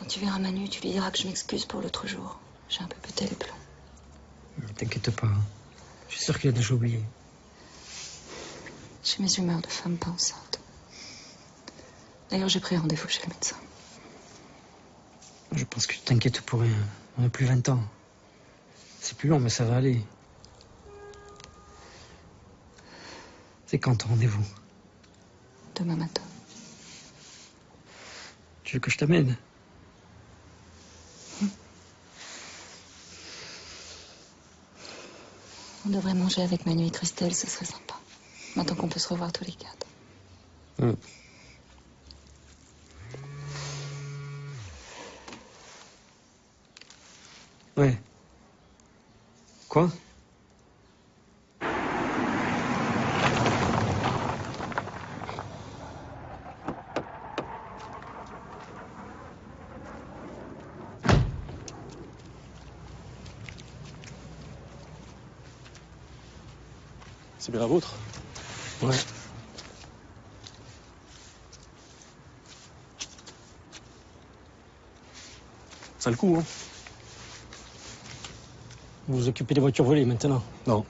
tu verras Manu, tu lui diras que je m'excuse pour l'autre jour. J'ai un peu pété les plombs. Ne t'inquiète pas. Je suis sûr qu'il a déjà oublié. J'ai mes humeurs de femme pas enceinte. D'ailleurs, j'ai pris rendez-vous chez le médecin. Je pense que tu t'inquiètes pour rien. On n'a plus 20 ans. C'est plus long, mais ça va aller. C'est quand ton rendez-vous? Demain matin. Tu veux que je t'amène? On devrait manger avec Manu et Christelle, ce serait sympa. Maintenant qu'on peut se revoir tous les quatre. Ouais. Quoi? C'est bien la vôtre? Ouais. Ça a le coup, hein? Vous vous occupez des voitures volées maintenant? Non.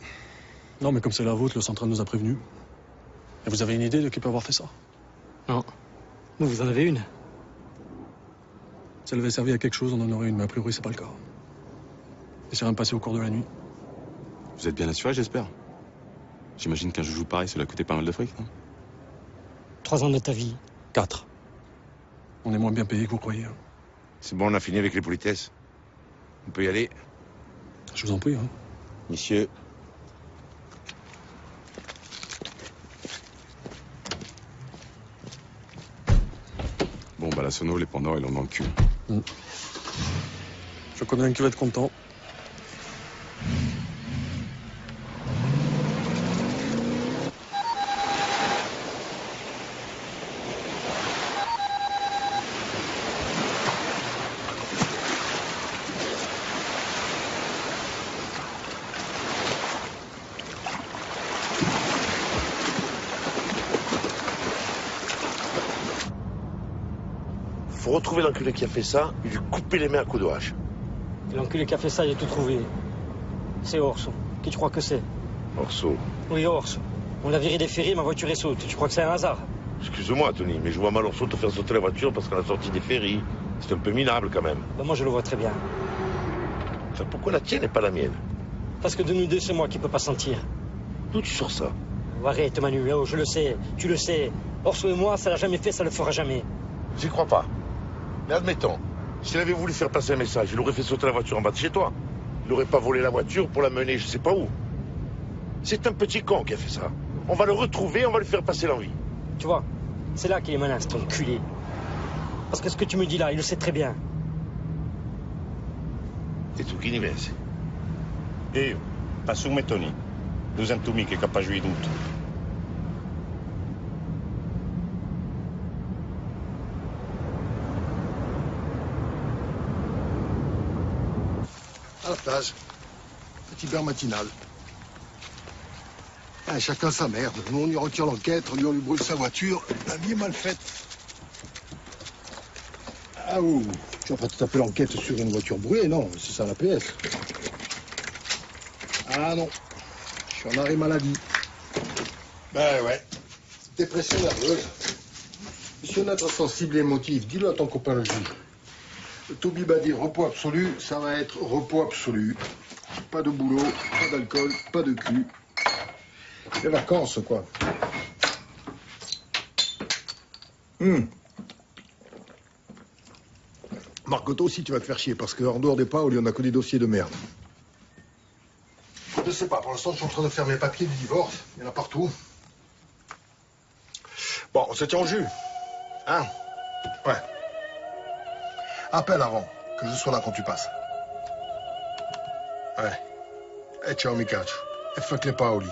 Non, mais comme c'est la vôtre, le central nous a prévenus. Et vous avez une idée de qui peut avoir fait ça? Non. Vous en avez une? Si elle avait servi à quelque chose, on en aurait une, mais a priori, c'est pas le cas. Et c'est rien passé au cours de la nuit. Vous êtes bien assuré, j'espère. J'imagine qu'un joujou pareil, ça lui a coûté pas mal de fric, non? 3 ans de ta vie. 4. On est moins bien payé que vous croyez. Hein. C'est bon, on a fini avec les politesses. On peut y aller. Je vous en prie, hein. Messieurs. Bon, bah la sono, les pendants, ils l'ont dans le cul. Je connais un qui va être content. Faut retrouver l'enculé qui a fait ça et lui couper les mains à coups de hache. L'enculé qui a fait ça, il a tout trouvé. C'est Orso. Qui tu crois que c'est? Orso. Oui, Orso. On l'a viré des ferries, ma voiture est saute. Tu crois que c'est un hasard? Excuse-moi, Tony, mais je vois mal Orso te faire sauter la voiture parce qu'on a sorti des ferries. C'est un peu minable quand même. Ben moi, je le vois très bien. Enfin, pourquoi la tienne et pas la mienne? Parce que de nous deux, c'est moi qui peux pas sentir. D'où tu sors ça? Oh, arrête, Manu. Oh, je le sais. Tu le sais. Orso et moi, ça l'a jamais fait, ça le fera jamais. J'y crois pas. Mais admettons, s'il avait voulu faire passer un message, il aurait fait sauter la voiture en bas de chez toi. Il n'aurait pas volé la voiture pour la mener je sais pas où. C'est un petit con qui a fait ça. On va le retrouver, on va lui faire passer l'envie. Tu vois, c'est là qu'il est malin, cet enculé. Parce que ce que tu me dis là, il le sait très bien. E tu chi ne pensi? Io, assume Tony. Lui sento che è capace di tutto. À la plage. Petit beurre matinal. Ah, chacun sa merde. Nous, on lui retire l'enquête, on lui brûle sa voiture. La vie est mal faite. Ah ouh, tu vas pas tout taper l'enquête sur une voiture brûlée, non, c'est ça la PS. Ah non, je suis en arrêt maladie. Ben ouais, dépression nerveuse. Monsieur notre sensible et émotif, dis-le à ton copain le juge. Toby va dire repos absolu, ça va être repos absolu. Pas de boulot, pas d'alcool, pas de cul. Les vacances, quoi. Marcoto aussi, tu vas te faire chier, parce qu'en dehors des Paoli, on a que des dossiers de merde. Je sais pas, pour l'instant, je suis en train de faire mes papiers du divorce. Il y en a partout. Bon, on se tient au jus. Hein? Ouais. Appelle avant, que je sois là quand tu passes. Ouais. Et ciao, Mikac. Et fuck les Paoli.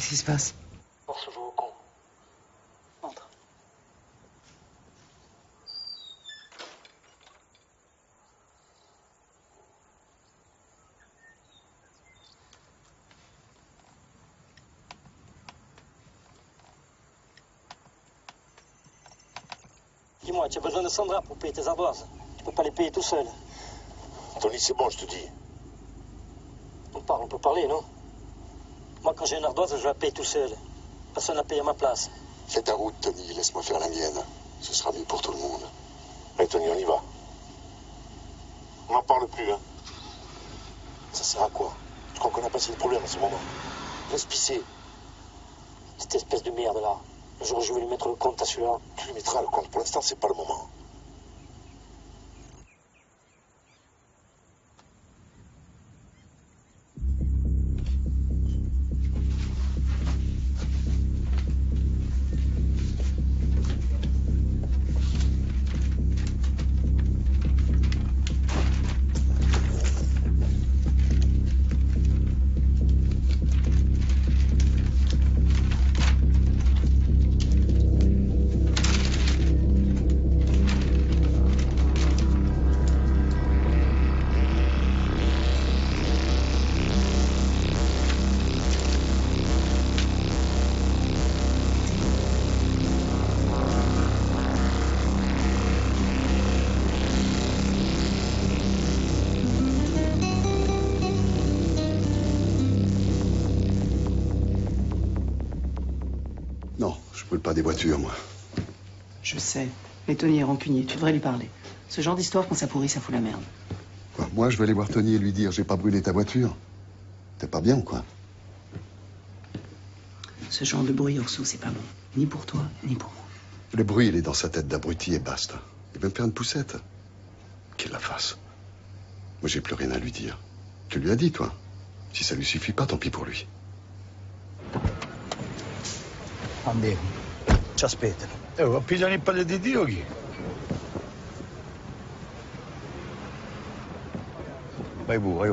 Qu'est-ce qui se passe? On se joue au con. Entre. Dis-moi, tu as besoin de Sandra pour payer tes ardoises. Tu peux pas les payer tout seul. Tony, c'est bon, je te dis. On peut parler, non? Moi, quand j'ai une ardoise, je la paye tout seul. Personne n'a payé à ma place. Fais ta route, Tony, laisse-moi faire la mienne. Ce sera mieux pour tout le monde. Allez, Tony, on y va. On n'en parle plus, hein. Ça sert à quoi? Tu crois qu'on a passé le problème en ce moment? Laisse pisser. Cette espèce de merde, là. Le jour où je vais lui mettre le compte à celui-là. Tu lui mettras le compte. Pour l'instant, c'est pas le moment. Non, je brûle pas des voitures, moi. Je sais. Mais Tony est rancunier, tu devrais lui parler. Ce genre d'histoire, quand ça pourrit, ça fout la merde. Quoi, moi, je vais aller voir Tony et lui dire, j'ai pas brûlé ta voiture. T'es pas bien ou quoi? Ce genre de bruit, Orsou, c'est pas bon. Ni pour toi, ni pour moi. Le bruit, il est dans sa tête d'abruti et basta. Il va me faire une poussette. Qu'il la fasse. Moi, j'ai plus rien à lui dire. Tu lui as dit, toi? Si ça lui suffit pas, tant pis pour lui. Andiamo. Ci aspettano. Pigliano palle di Dio chi? Vai bu, vai.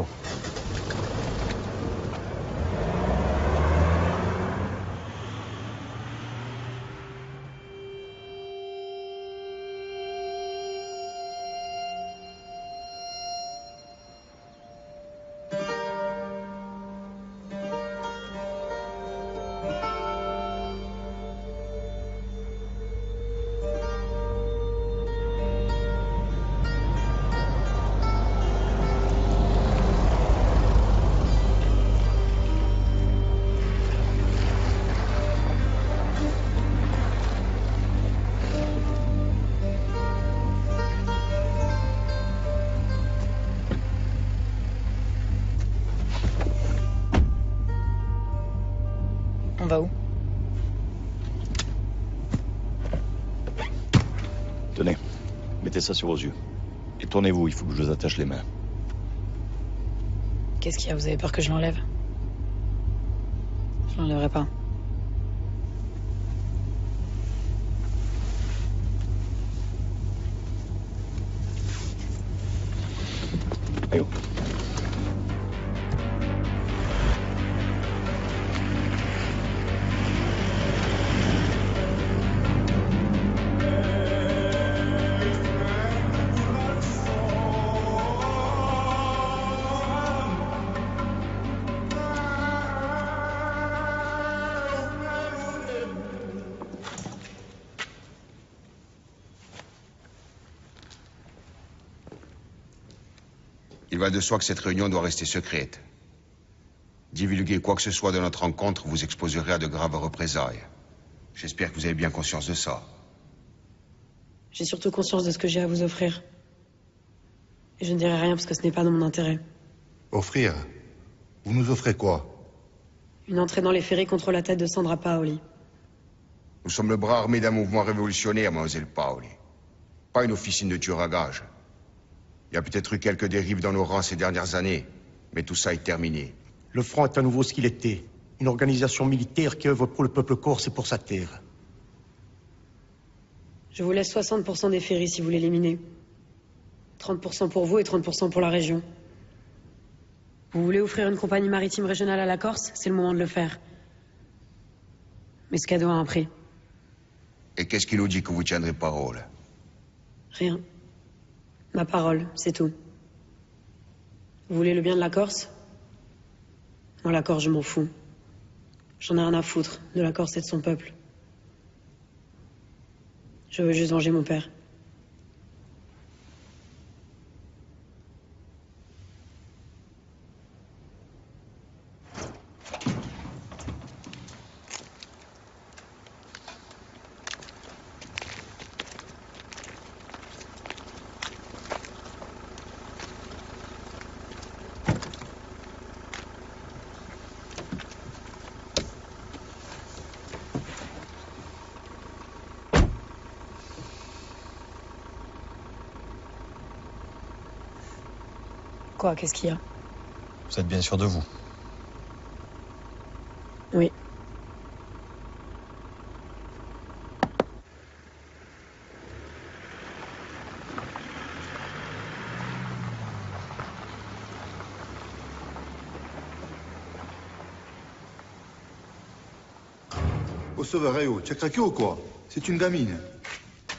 On va où? Tenez, mettez ça sur vos yeux. Et tournez-vous, il faut que je vous attache les mains. Qu'est-ce qu'il y a? Vous avez peur que je l'enlève? Je l'enlèverai pas. Allez. Il va de soi que cette réunion doit rester secrète. Divulguer quoi que ce soit de notre rencontre vous exposerait à de graves représailles. J'espère que vous avez bien conscience de ça. J'ai surtout conscience de ce que j'ai à vous offrir. Et je ne dirai rien parce que ce n'est pas dans mon intérêt. Offrir? Vous nous offrez quoi? Une entrée dans les ferries contre la tête de Sandra Paoli. Nous sommes le bras armé d'un mouvement révolutionnaire, mademoiselle Paoli. Pas une officine de tueurs à gages. Il y a peut-être eu quelques dérives dans nos rangs ces dernières années, mais tout ça est terminé. Le Front est à nouveau ce qu'il était. Une organisation militaire qui œuvre pour le peuple corse et pour sa terre. Je vous laisse 60% des ferries si vous l'éliminez. 30% pour vous et 30% pour la région. Vous voulez offrir une compagnie maritime régionale à la Corse? C'est le moment de le faire. Mais ce cadeau a un prix. Et qu'est-ce qui nous dit que vous tiendrez parole? Rien. Ma parole, c'est tout. Vous voulez le bien de la Corse? Moi, la Corse, je m'en fous. J'en ai rien à foutre de la Corse et de son peuple. Je veux juste venger mon père. Quoi, qu'est-ce qu'il y a? Vous êtes bien sûr de vous? Oui. Au Sauveréo, tu as craqué ou quoi? C'est une gamine.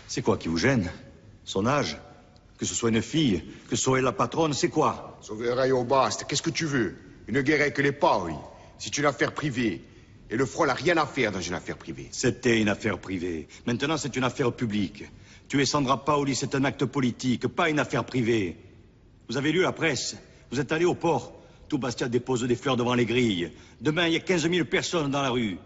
C'est quoi qui vous gêne? Son âge? Que ce soit une fille, que ce soit la patronne, c'est quoi? Sauveréo, basta, qu'est-ce que tu veux? Une guerre avec les paris. C'est une affaire privée. Et le front n'a rien à faire dans une affaire privée. C'était une affaire privée. Maintenant, c'est une affaire publique. Tuer Sandra Paoli, c'est un acte politique, pas une affaire privée. Vous avez lu la presse? Vous êtes allé au port? Tout Bastia dépose des fleurs devant les grilles. Demain, il y a 15 000 personnes dans la rue.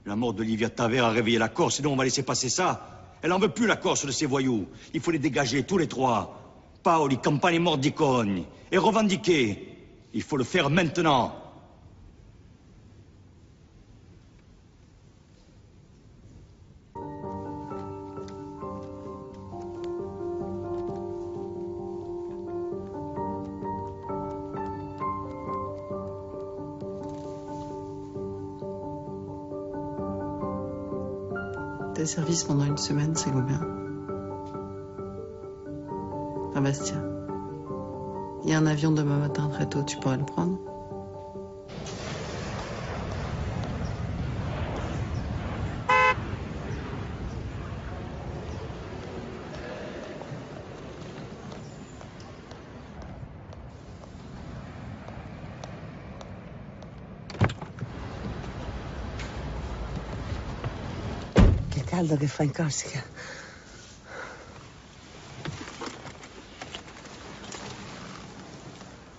La mort d'Olivia Taver a réveillé la Corse, sinon on va laisser passer ça. Elle en veut plus, la Corse, de ces voyous. Il faut les dégager, tous les trois. Paoli, Campani, Mordicone. Et revendiquer. Il faut le faire maintenant. Tes services pendant une semaine, c'est combien? À Bastia. Il y a un avion demain matin très tôt, tu pourrais le prendre? Che caldo che fa in Corsica.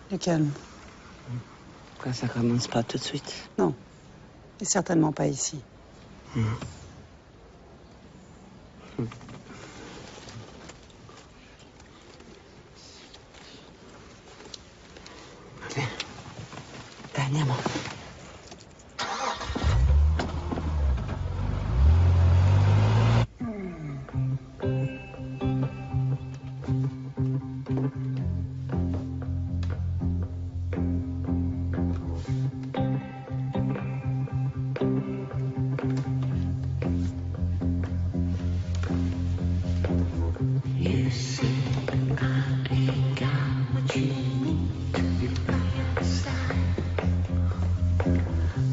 Du calme. Quoi, ça commence pas tout de suite? Non. Et certainement pas ici. Allez. Dai, andiamo. You see, I ain't got what you need to be by your side.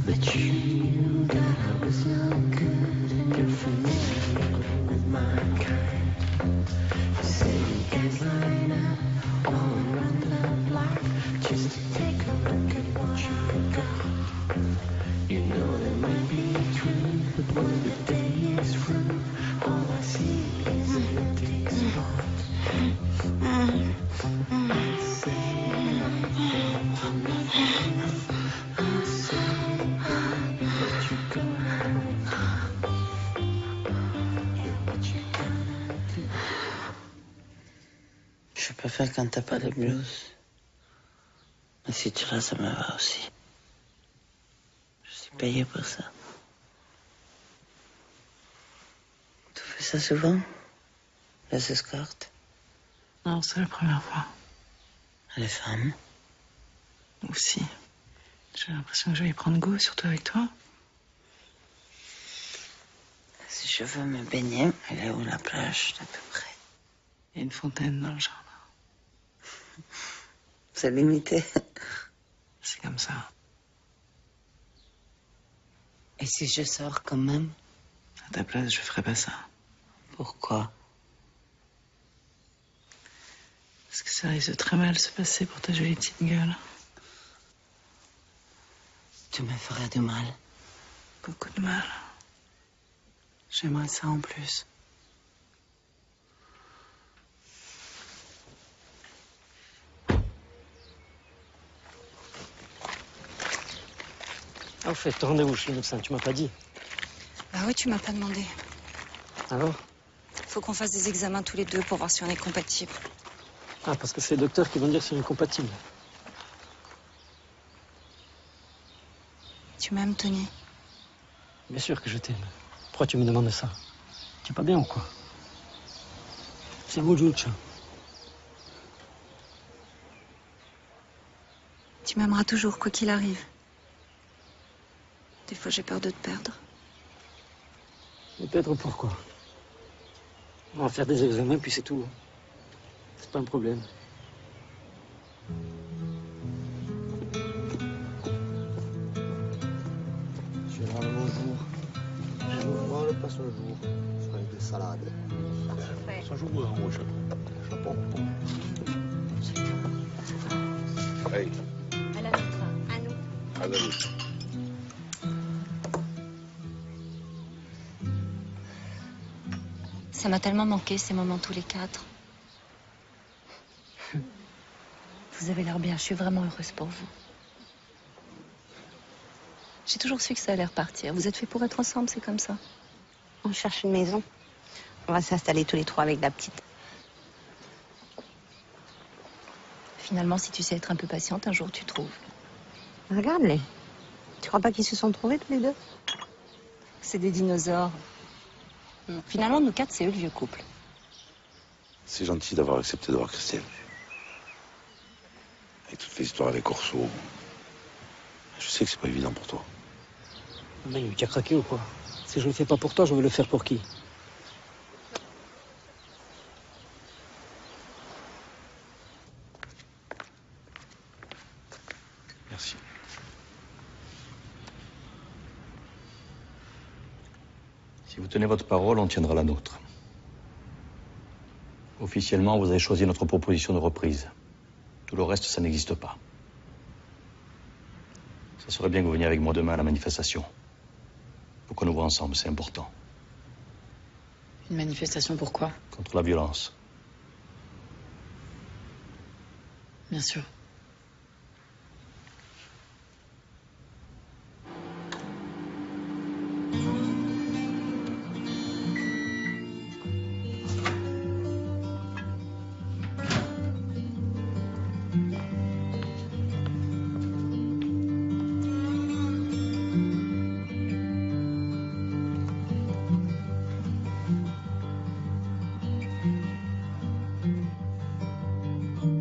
But you knew that I was no good and you're familiar with my kind. You say you guys line up all around the block just to take a look at what you got. You know that might be true, but when the day is through, all I see is an empty spot. I say I'm not enough. I say what you gonna what you gonna do. Je préfère quand t'as pas le blues. Mais si tu l'as, ça me va aussi. Je suis payée pour ça. Tu fais ça souvent? Les escortes? Non, c'est la première fois. Les femmes? Aussi. J'ai l'impression que je vais y prendre goût, surtout avec toi. Si je veux me baigner, elle est où la plage, d'à peu près? Il y a une fontaine dans le jardin. C'est limité. C'est comme ça. Et si je sors quand même? À ta place, je ferais pas ça. Pourquoi? Parce que ça risque de très mal se passer pour ta jolie petite gueule. Tu me ferais du mal. Beaucoup de mal. J'aimerais ça en plus. Ah, au fait, rendez-vous chez le médecin, tu m'as pas dit. Bah oui, tu m'as pas demandé. Alors? Faut qu'on fasse des examens tous les deux pour voir si on est compatibles. Ah, parce que c'est les docteurs qui vont dire si on est compatible. Tu m'aimes, Tony? Bien sûr que je t'aime. Pourquoi tu me demandes ça? Tu es pas bien ou quoi? C'est Mujucha. Tu m'aimeras toujours, quoi qu'il arrive. Des fois, j'ai peur de te perdre. Mais perdre pourquoi? On va faire des examens, puis c'est tout. C'est pas un problème. Général, bonjour. Je vous prends le poisson jour avec des salades. Ça joue en rouge. Chapeau. Hey, À la nôtre, à nous. à la louche. Ça m'a tellement manqué, ces moments tous les quatre. Vous avez l'air bien, je suis vraiment heureuse pour vous. J'ai toujours su que ça allait repartir. Vous êtes faits pour être ensemble, c'est comme ça. On cherche une maison. On va s'installer tous les trois avec la petite. Finalement, si tu sais être un peu patiente, un jour tu trouves. Regarde-les. Tu crois pas qu'ils se sont trouvés tous les deux? C'est des dinosaures. Finalement, nous quatre, c'est eux le vieux couple. C'est gentil d'avoir accepté de voir Christiane. Avec toutes les histoires des corsos. Je sais que c'est pas évident pour toi. Mais tu as craqué ou quoi? Si je le fais pas pour toi, je veux le faire pour qui? Merci. Si vous tenez votre parole, on tiendra la nôtre. Officiellement, vous avez choisi notre proposition de reprise. Tout le reste, ça n'existe pas. Ça serait bien que vous veniez avec moi demain à la manifestation. Pour qu'on nous voit ensemble, c'est important. Une manifestation pourquoi? Contre la violence. Bien sûr.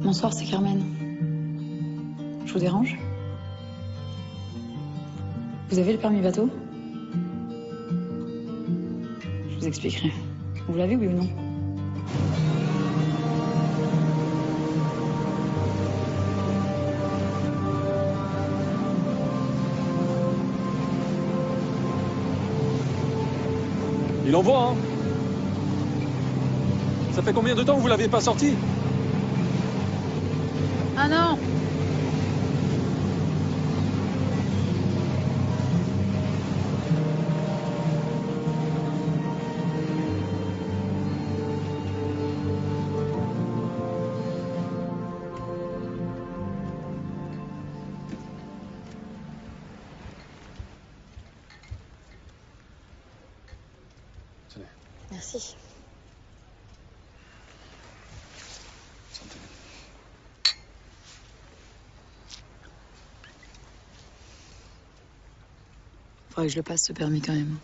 Bonsoir, c'est Carmen. Je vous dérange? Vous avez le permis bateau? Je vous expliquerai. Vous l'avez, oui ou non? Il envoie, hein? Ça fait combien de temps que vous l'aviez pas sorti? Ah non! Merci. Faudrait que je le passe, ce permis, quand même.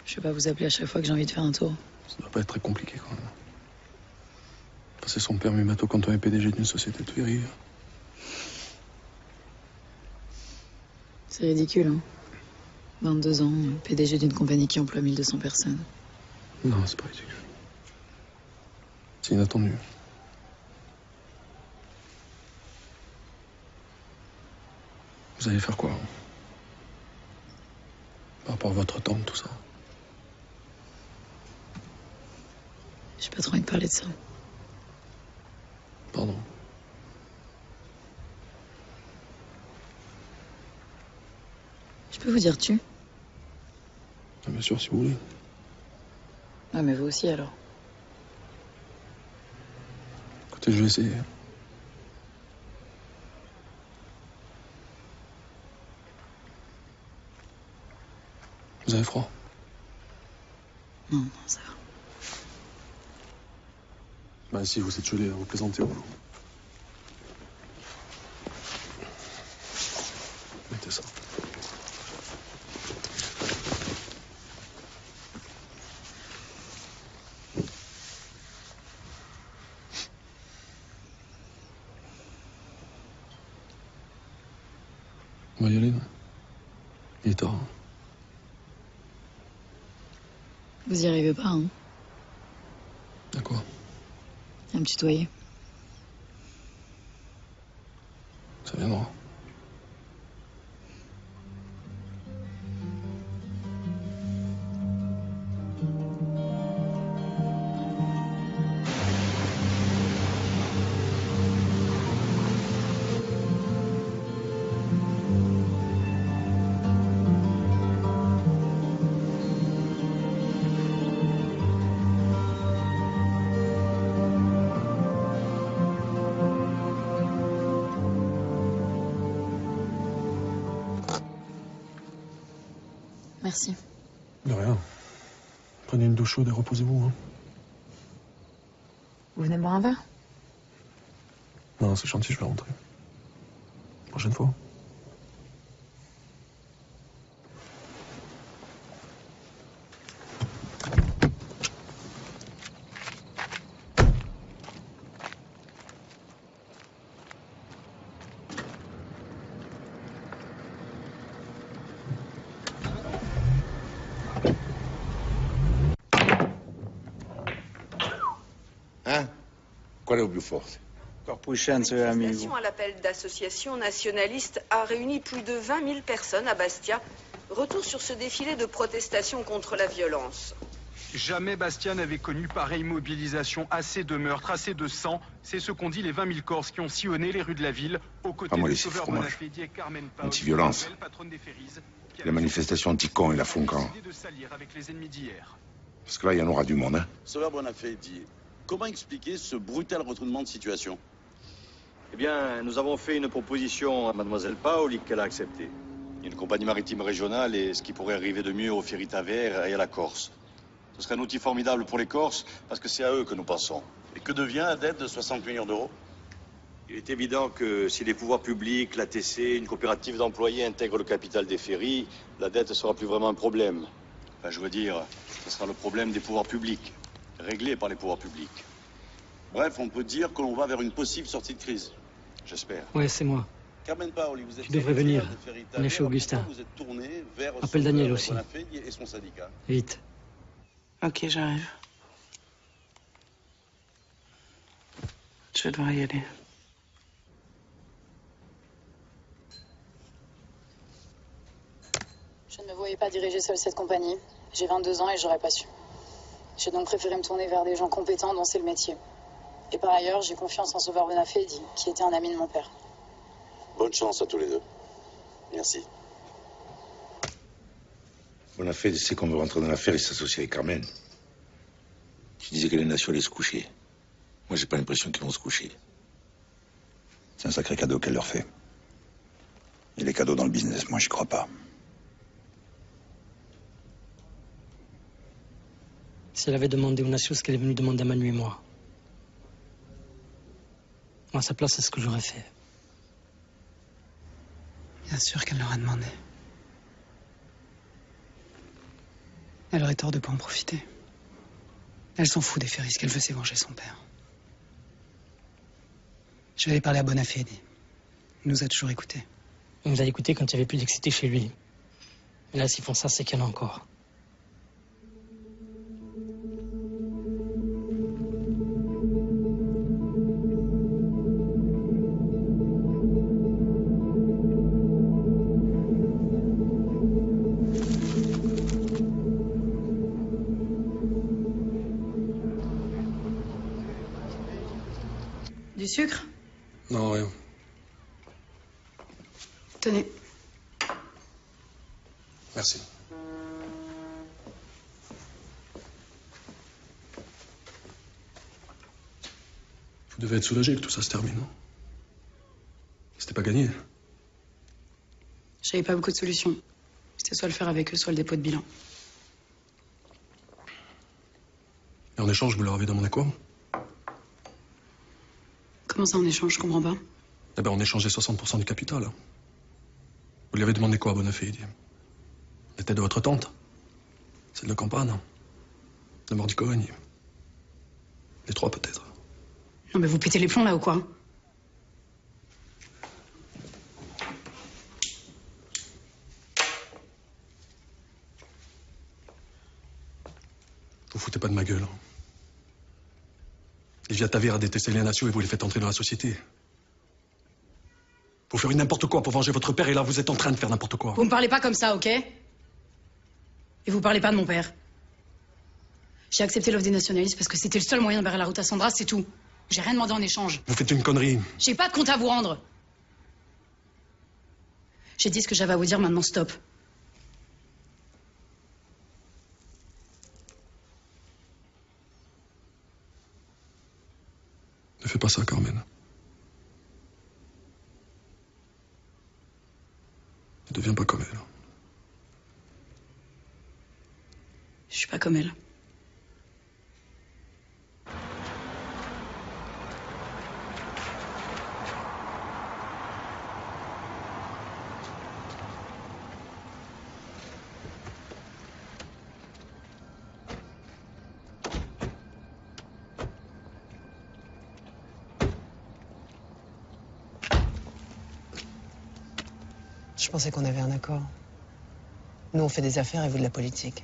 Je vais pas vous appeler à chaque fois que j'ai envie de faire un tour. Ça doit pas être très compliqué, quand même. Passer son permis bateau quand on est PDG d'une société de ferry. C'est ridicule, hein. 22 ans, PDG d'une compagnie qui emploie 1200 personnes. Non, c'est pas ridicule. C'est inattendu. Vous allez faire quoi? Par rapport à votre tante, tout ça? pas trop envie de parler de ça. Pardon. Je peux vous dire tu? Ah, bien sûr, si vous voulez. Ah, mais vous aussi alors. Écoutez, je vais essayer. Vous avez froid? Non, non, ça va. Bah si, vous êtes gelé, vous plaisantez au boulot. Mettez ça. On va y aller, non? Il est tard. Hein. Vous y arrivez pas, hein? À quoi? À me tutoyer. Ça viendra. Merci. De rien. Prenez une douche chaude et reposez-vous. Hein. Vous venez boire un verre? Non, c'est gentil, je vais rentrer. Prochaine fois. Hein? Qual è il più forte? Manifestation à l'appel d'associations nationalistes a réuni plus de 20 000 personnes à Bastia. Retour sur ce défilé de protestation contre la violence. Jamais Bastia n'avait connu pareille mobilisation, assez de meurtres, assez de sang. C'est ce qu'ont dit les 20 000 Corses qui ont sillonné les rues de la ville, aux côtés de Sauveur Bonafedi et Carmen Paoli, Anti-violence. patronne des Ferries, La manifestation anti-con, ils la font quand? de s'allier avec les ennemis d'hier. Parce que là, il y en aura du monde, hein? Sauveur Bonafedi, comment expliquer ce brutal retournement de situation? Eh bien, nous avons fait une proposition à Mademoiselle Paoli qu'elle a acceptée. Une compagnie maritime régionale et ce qui pourrait arriver de mieux aux Ferries Tavers et à la Corse. Ce serait un outil formidable pour les Corses parce que c'est à eux que nous pensons. Et que devient la dette de 60 millions d'euros? Il est évident que si les pouvoirs publics, l'ATC, une coopérative d'employés intègrent le capital des ferries, la dette ne sera plus vraiment un problème. Enfin, je veux dire, ce sera le problème des pouvoirs publics, réglé par les pouvoirs publics. Bref, on peut dire que l'on va vers une possible sortie de crise. J'espère. Ouais, c'est moi. Carmen Paoli, vous êtes Tu devrais venir. On est chez Augustin. Vous êtes tourné vers Appelle Daniel aussi. Bonafedi et son syndicat. Vite. Ok, j'arrive. Je vais devoir y aller. Je ne me voyais pas diriger seule cette compagnie. J'ai 22 ans et j'aurais pas su. J'ai donc préféré me tourner vers des gens compétents dont c'est le métier. Et par ailleurs, j'ai confiance en Sauveur Bonafedi, qui était un ami de mon père. Bonne chance à tous les deux. Merci. Bonafedi, c'est qu'on veut rentrer dans l'affaire et s'associer avec Carmen. Tu disais que les nations allaient se coucher. Moi, j'ai pas l'impression qu'ils vont se coucher. C'est un sacré cadeau qu'elle leur fait. Et les cadeaux dans le business, moi, j'y crois pas. Si elle avait demandé aux nations ce qu'elle est venue demander à Manu et moi. Moi, à sa place, c'est ce que j'aurais fait. Bien sûr qu'elle leur a demandé. Elle aurait tort de pas en profiter. Elle s'en fout des Ferries, ce qu'elle veut, c'est venger son père. Je vais aller parler à Bonafedi. Il nous a toujours écoutés. Il nous a écoutés quand il n'y avait plus d'excité chez lui. Mais là, s'ils font ça, c'est qu'il y en a encore. Du sucre? Non, rien. Tenez. Merci. Vous devez être soulagé que tout ça se termine, non? C'était pas gagné. J'avais pas beaucoup de solutions. C'était soit le faire avec eux, soit le dépôt de bilan. Et en échange, vous leur avez demandé quoi? Comment ça en échange? Je comprends pas. Eh ben, on échangeait 60% du capital. Vous lui avez demandé quoi à Bonafé? La tête de votre tante? Celle de Campane? De Mordicogne? Les trois, peut-être. Non, mais vous pétez les plombs, là, ou quoi? Vous foutez pas de ma gueule. Hein. Livia Taverne a détesté les nations et vous les faites entrer dans la société. Vous ferez n'importe quoi pour venger votre père et là, vous êtes en train de faire n'importe quoi. Vous me parlez pas comme ça, ok? Et vous parlez pas de mon père. J'ai accepté l'offre des nationalistes parce que c'était le seul moyen de barrer la route à Sandra, c'est tout. J'ai rien demandé en échange. Vous faites une connerie. J'ai pas de compte à vous rendre. J'ai dit ce que j'avais à vous dire, maintenant stop. Ne fais pas ça, Carmen. Ne deviens pas comme elle. Je suis pas comme elle. Je pensais qu'on avait un accord. Nous, on fait des affaires et vous de la politique.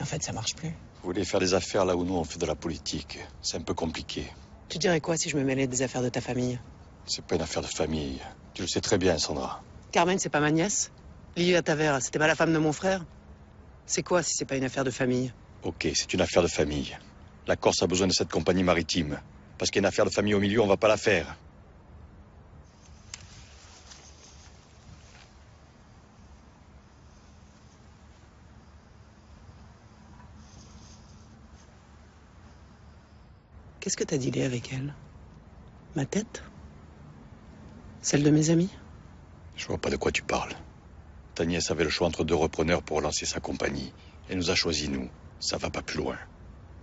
En fait, ça marche plus. Vous voulez faire des affaires là où nous, on fait de la politique. C'est un peu compliqué. Tu dirais quoi si je me mêlais des affaires de ta famille? C'est pas une affaire de famille. Tu le sais très bien, Sandra. Carmen, c'est pas ma nièce. Livia Taverne, c'était pas la femme de mon frère. C'est quoi si c'est pas une affaire de famille? Ok, c'est une affaire de famille. La Corse a besoin de cette compagnie maritime. Parce qu'il y a une affaire de famille au milieu, on va pas la faire. Qu'est-ce que t'as dealé avec elle? Ma tête? Celle de mes amis? Je vois pas de quoi tu parles. Ta nièce avait le choix entre deux repreneurs pour relancer sa compagnie. Elle nous a choisi, nous. Ça va pas plus loin.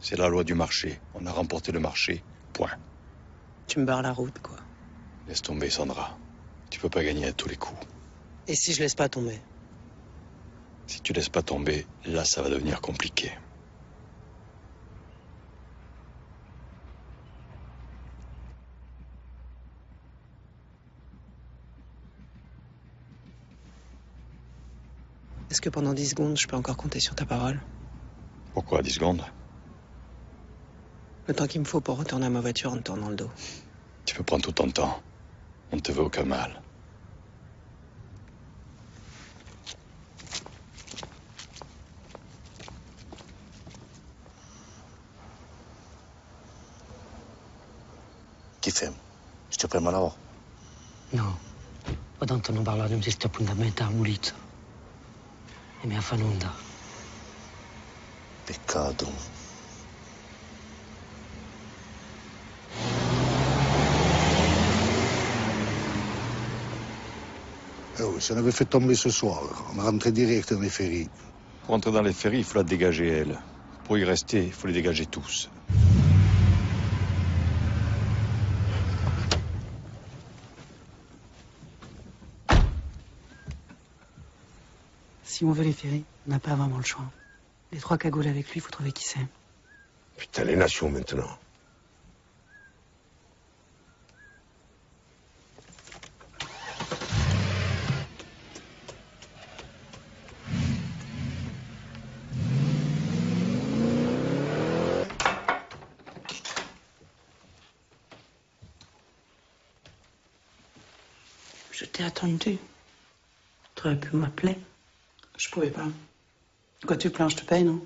C'est la loi du marché. On a remporté le marché. Point. Tu me barres la route, quoi. Laisse tomber, Sandra. Tu peux pas gagner à tous les coups. Et si je laisse pas tomber? Si tu laisses pas tomber, là, ça va devenir compliqué. Est-ce que pendant 10 secondes, je peux encore compter sur ta parole? Pourquoi 10 secondes? Le temps qu'il me faut pour retourner à ma voiture en te tournant le dos. Tu peux prendre tout ton temps. On ne te veut aucun mal. Che fem? Ci prima lavoro? No, o tanto non parlare di questo appuntamento a Mulizzo. E mi fanno onda. Peccato. Oh, si on avait fait tomber ce soir, on rentrait direct dans les ferries. Pour entrer dans les ferries, il faut la dégager, elle. Pour y rester, il faut les dégager tous. Si on veut les ferries, on n'a pas vraiment le choix. Les trois cagoules avec lui, il faut trouver qui c'est. Putain, les nations maintenant. Je t'ai attendu. Tu aurais pu m'appeler. Je pouvais pas. De quoi tu plains, je te paye, non?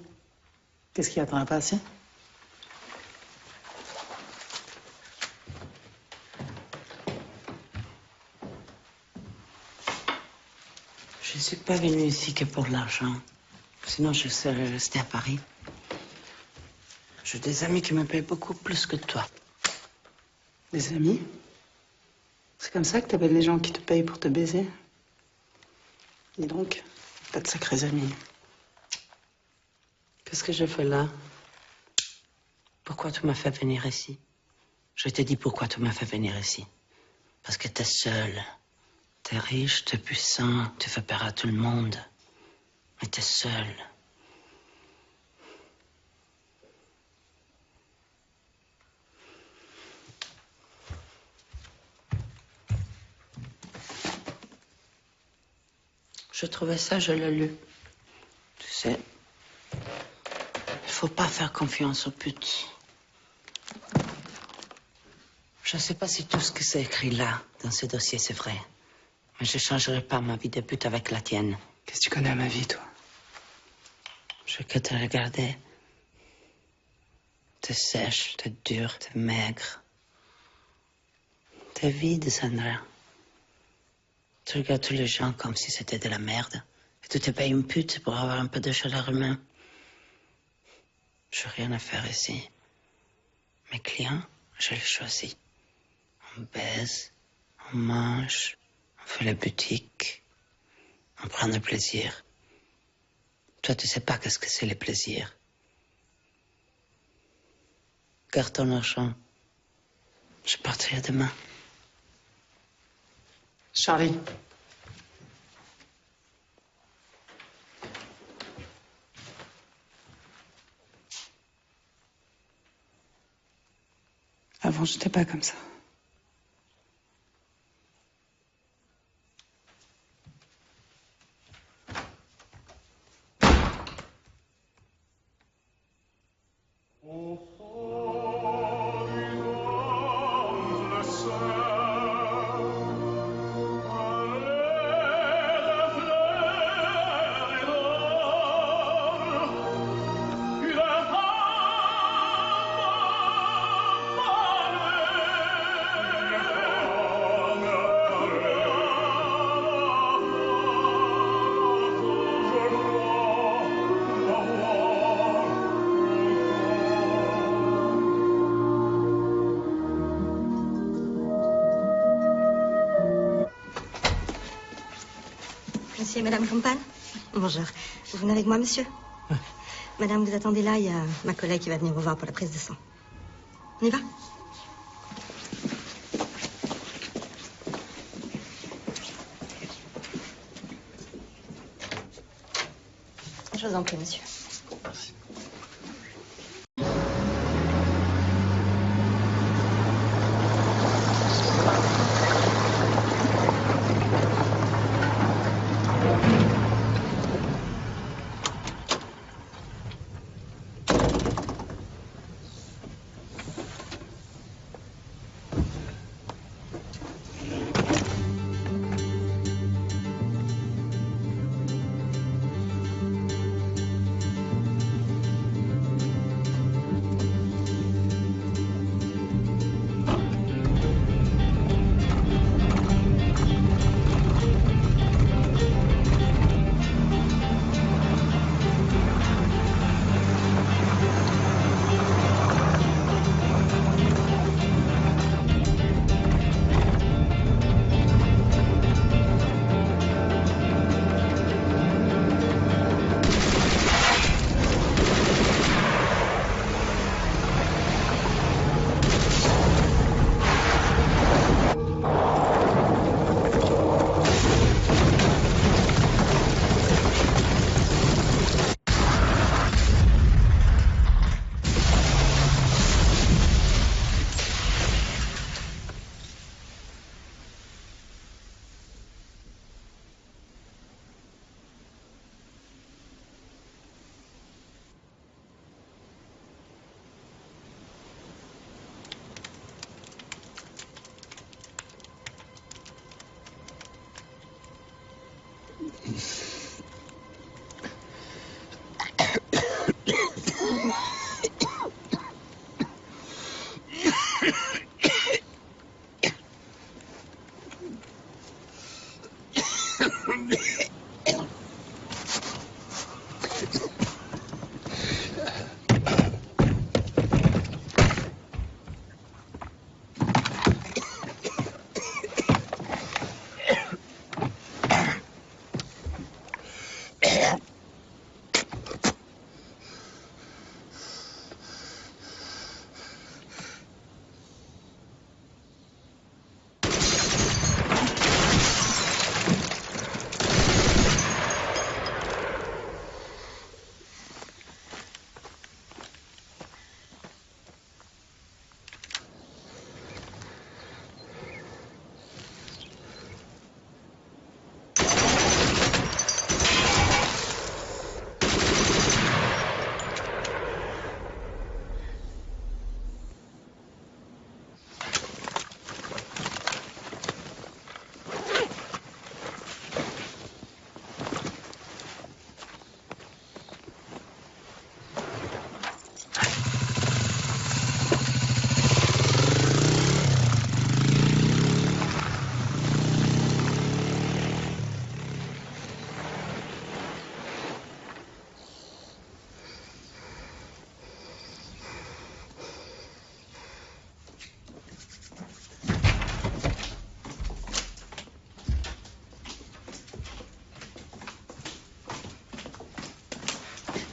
Qu'est-ce qu'il y a, t'en as pas assez? pas venue ici que pour l'argent. Sinon, je serais restée à Paris. J'ai des amis qui me payent beaucoup plus que toi. Des amis? C'est comme ça que t'appelles les gens qui te payent pour te baiser? Dis donc, t'as de sacrés amis. Qu'est-ce que je fais là? Pourquoi tu m'as fait venir ici? Je te dis pourquoi tu m'as fait venir ici. Parce que t'es seul. T'es riche, t'es puissant, tu fais peur à tout le monde. Mais t'es seul. Je trouvais ça, je l'ai lu. Tu sais, il faut pas faire confiance aux putes. Je sais pas si tout ce que c'est écrit là, dans ce dossier, c'est vrai. Mais je changerai pas ma vie de pute avec la tienne. Qu'est-ce que tu connais à ma vie, toi? Je veux que te regarder. T'es sèche, t'es dure, t'es maigre. T'es vide, Sandra. Tu regardes tous les gens comme si c'était de la merde. Et tu te payes une pute pour avoir un peu de chaleur humaine. Je n'ai rien à faire ici. Mes clients, je les choisis. On baise, on mange, on fait la boutique, on prend du plaisir. Toi, tu sais pas qu'est-ce que c'est le plaisir. Garde ton argent. Je partirai demain. Charlie. Avant, j'étais pas comme ça. Monsieur et Madame Campagne? Bonjour. Vous venez avec moi, monsieur? Madame, vous attendez là, il y a ma collègue qui va venir vous voir pour la prise de sang. On y va? Je vous en prie, monsieur. Merci.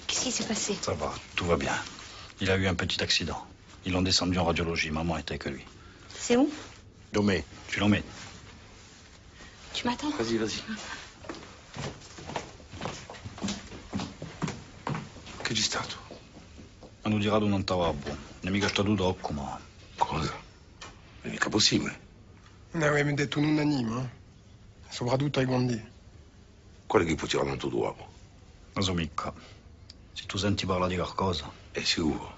Qu'est-ce qui s'est passé? Ça va, tout va bien. Il a eu un petit accident. Ils l'ont descendu en radiologie. Maman était avec lui. C'est où? Lomé. Tu l'emmènes? Tu m'attends? Vas-y, vas-y. Che c'è stato? Hanno tirato un antavabbo. Non è mica stato troppo, ma... Cosa? È mica possibile. Ne avevamo detto un'unanime, soprattutto ai Gondi. Qual è che può tirare tanto d'uomo? Non so mica. Se tu senti parlare di qualcosa... È sicuro.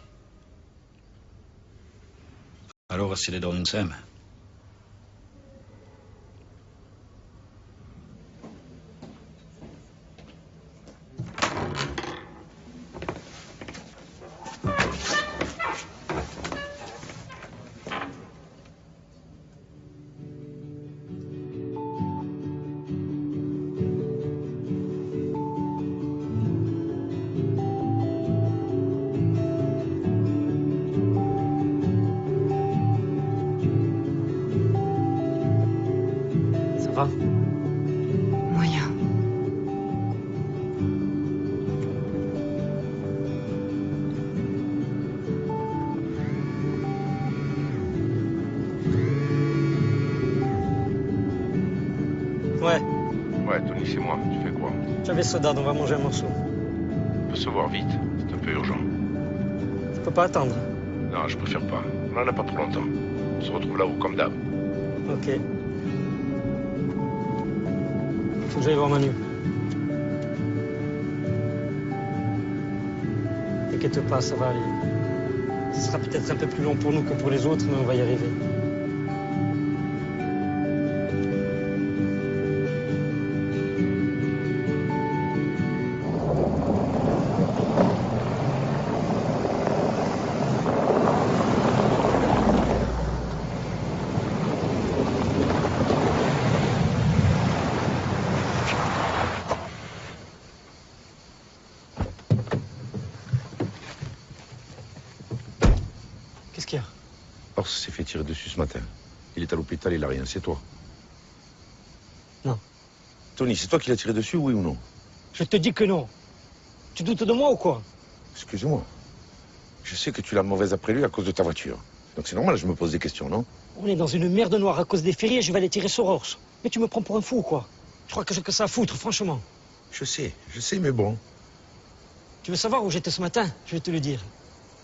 Allora si vedono insieme. Moyen. Ouais, Ouais, Tony, c'est moi. Tu fais quoi? j'avais soda, on va manger un morceau. On peut se voir vite. C'est un peu urgent. Je peux pas attendre. Non, je préfère pas. On en a pas pour longtemps. On se retrouve là-haut, comme d'hab. Ok. Faut que j'aille voir Manu. T'inquiète pas, ça va aller. Ce sera peut-être un peu plus long pour nous que pour les autres, mais on va y arriver. Qu'est-ce qu'il y a? Horst s'est fait tirer dessus ce matin. Il est à l'hôpital, il a rien. C'est toi? Non. Tony, c'est toi qui l'as tiré dessus, oui ou non? Je te dis que non. Tu doutes de moi ou quoi? Excuse-moi. Je sais que tu l'as mauvaise après lui à cause de ta voiture. Donc c'est normal, je me pose des questions, non? On est dans une merde noire à cause des fériés et je vais aller tirer sur Ors. Mais tu me prends pour un fou ou quoi? Je crois que j'ai que ça à foutre, franchement. Je sais, mais bon. Tu veux savoir où j'étais ce matin? Je vais te le dire.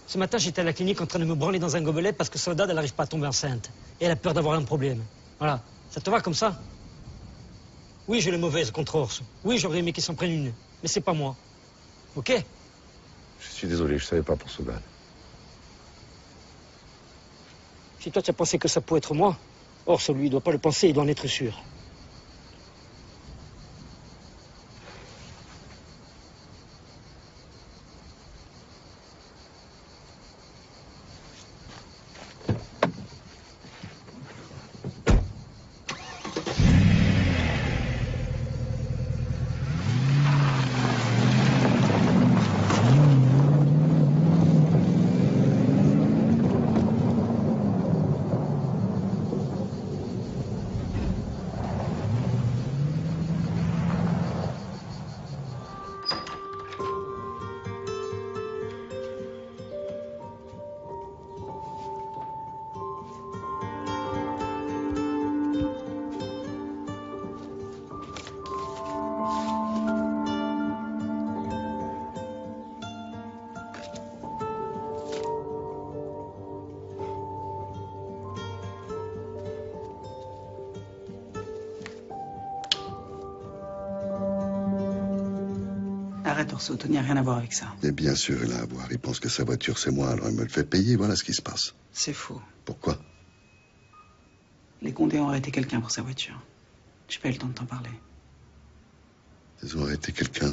Ce matin, j'étais à la clinique en train de me branler dans un gobelet parce que Soledad, elle n'arrive pas à tomber enceinte. Et elle a peur d'avoir un problème. Voilà. Ça te va comme ça? Oui, j'ai les mauvaises contre Ors. Oui, j'aurais aimé qu'ils s'en prennent une. Mais c'est pas moi. Ok? Je suis désolé, je savais pas pour Soledad. Si toi, tu as pensé que ça pouvait être moi, Ors, lui, il doit pas le penser, il doit en être sûr. arrête, Orso. Tony n'a rien à voir avec ça. Mais bien sûr, il a à voir. Il pense que sa voiture, c'est moi, alors il me le fait payer. Voilà ce qui se passe. C'est faux. Pourquoi? Les Condés ont arrêté quelqu'un pour sa voiture. J'ai pas eu le temps de t'en parler. Ils ont arrêté quelqu'un?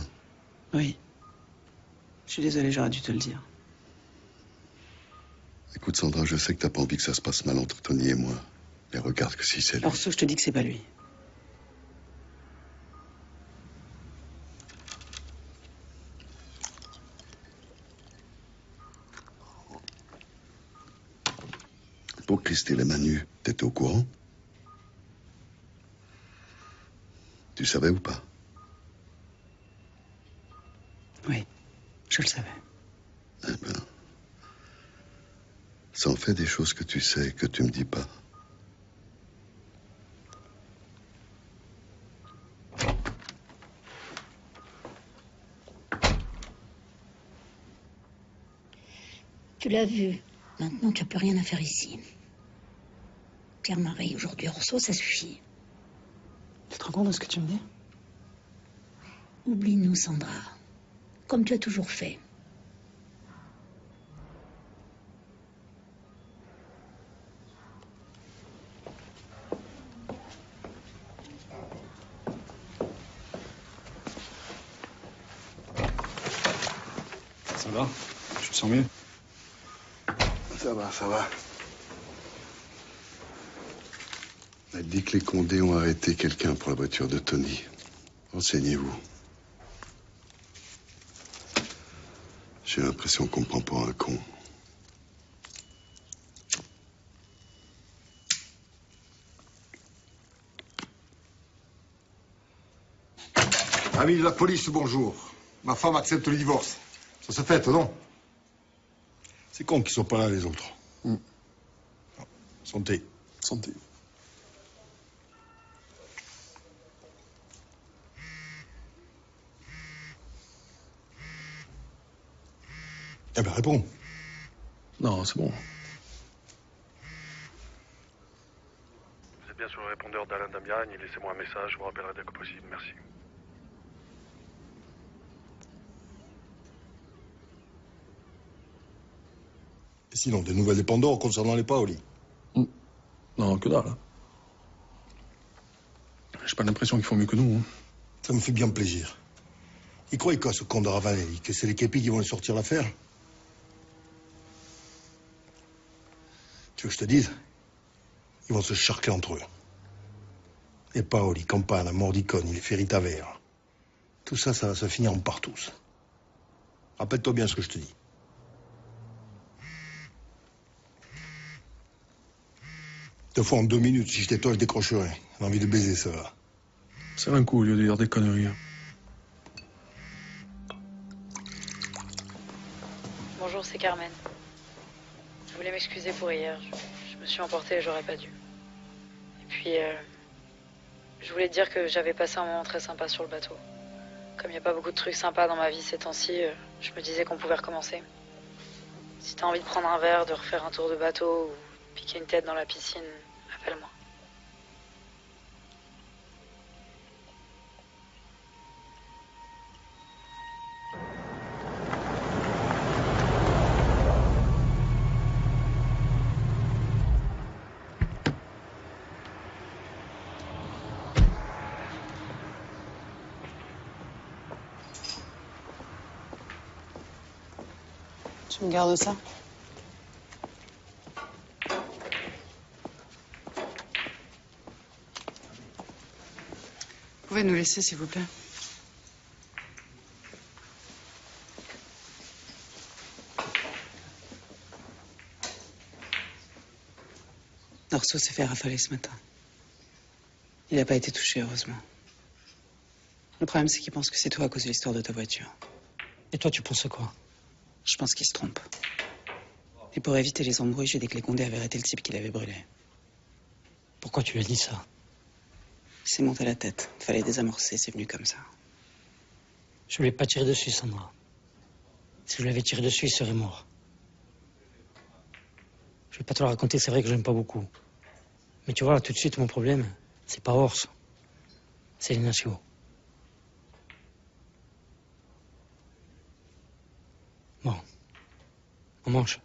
Oui. Je suis désolée, j'aurais dû te le dire. Écoute, Sandra, je sais que t'as pas envie que ça se passe mal entre Tony et moi. Mais regarde que si c'est lui... Orso, je te dis que c'est pas lui. Pour Christelle et Manu, t'étais au courant? Tu savais ou pas? Oui, je le savais. Eh ben... ça en fait des choses que tu sais, que tu me dis pas. Tu l'as vu. Maintenant, tu n'as plus rien à faire ici. Pierre-Marie, aujourd'hui, Orso, ça suffit. Tu te rends compte de ce que tu me dis? Oublie-nous, Sandra. Comme tu as toujours fait. Ça va? Tu te sens mieux? Ça va, ça va. On a dit que les Condés ont arrêté quelqu'un pour la voiture de Tony. Renseignez-vous. J'ai l'impression qu'on me prend pour un con. Amis de la police, bonjour. Ma femme accepte le divorce. Ça se fait, non? C'est con qu'ils soient pas là, les autres. Santé. Santé. Eh ben, réponds. Non, c'est bon. Vous êtes bien sur le répondeur d'Alain Damiagne. Laissez-moi un message, je vous rappellerai dès que possible. Merci. Et sinon, des nouvelles dépendants concernant les Paoli? Non, que dalle. J'ai pas l'impression qu'ils font mieux que nous. Hein. Ça me fait bien plaisir. Ils croient quoi, ce con de Ravanelli, que c'est les képis qui vont lui sortir l'affaire? Tu veux que je te dise? Ils vont se charcler entre eux. Les Paoli, Campana, Mordiconi, les Ferritavera. Tout ça, ça va se finir en partous. Rappelle-toi bien ce que je te dis. Deux fois en 2 minutes, si j'étais toi, je décrocherais. J'ai envie de baiser, ça va. C'est un coup au lieu de dire des conneries. Bonjour, c'est Carmen. Je voulais m'excuser pour hier. Je me suis emportée et j'aurais pas dû. Et puis, je voulais te dire que j'avais passé un moment très sympa sur le bateau. Comme il n'y a pas beaucoup de trucs sympas dans ma vie ces temps-ci, je me disais qu'on pouvait recommencer. Si t'as envie de prendre un verre, de refaire un tour de bateau ou piquer une tête dans la piscine, appelle-moi. Tu me gardes ça? Vous pouvez nous laisser, s'il vous plaît? Orso s'est fait rafaler ce matin. Il n'a pas été touché, heureusement. Le problème, c'est qu'il pense que c'est toi à cause de l'histoire de ta voiture. Et toi, tu penses quoi? Je pense qu'il se trompe. Et pour éviter les embrouilles, j'ai dit que les Condés avaient arrêté le type qui l'avait brûlé. Pourquoi tu lui as dit ça? Il s'est monté la tête. Il fallait désamorcer, c'est venu comme ça. Je voulais pas tirer dessus, Sandra. Si je l'avais tiré dessus, il serait mort. Je vais pas te le raconter, c'est vrai que je l'aime pas beaucoup. Mais tu vois, tout de suite, mon problème, c'est pas Orso. C'est l'Ignacio. Bon. On mange.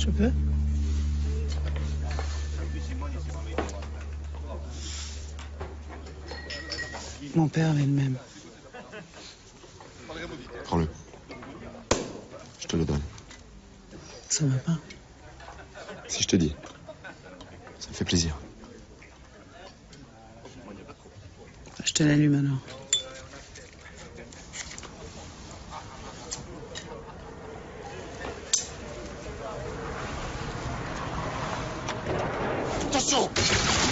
Je peux? Mon père avait le même. Prends-le. Je te le donne. Ça va pas? Si je te dis. Ça me fait plaisir. Je te l'allume alors. Attention!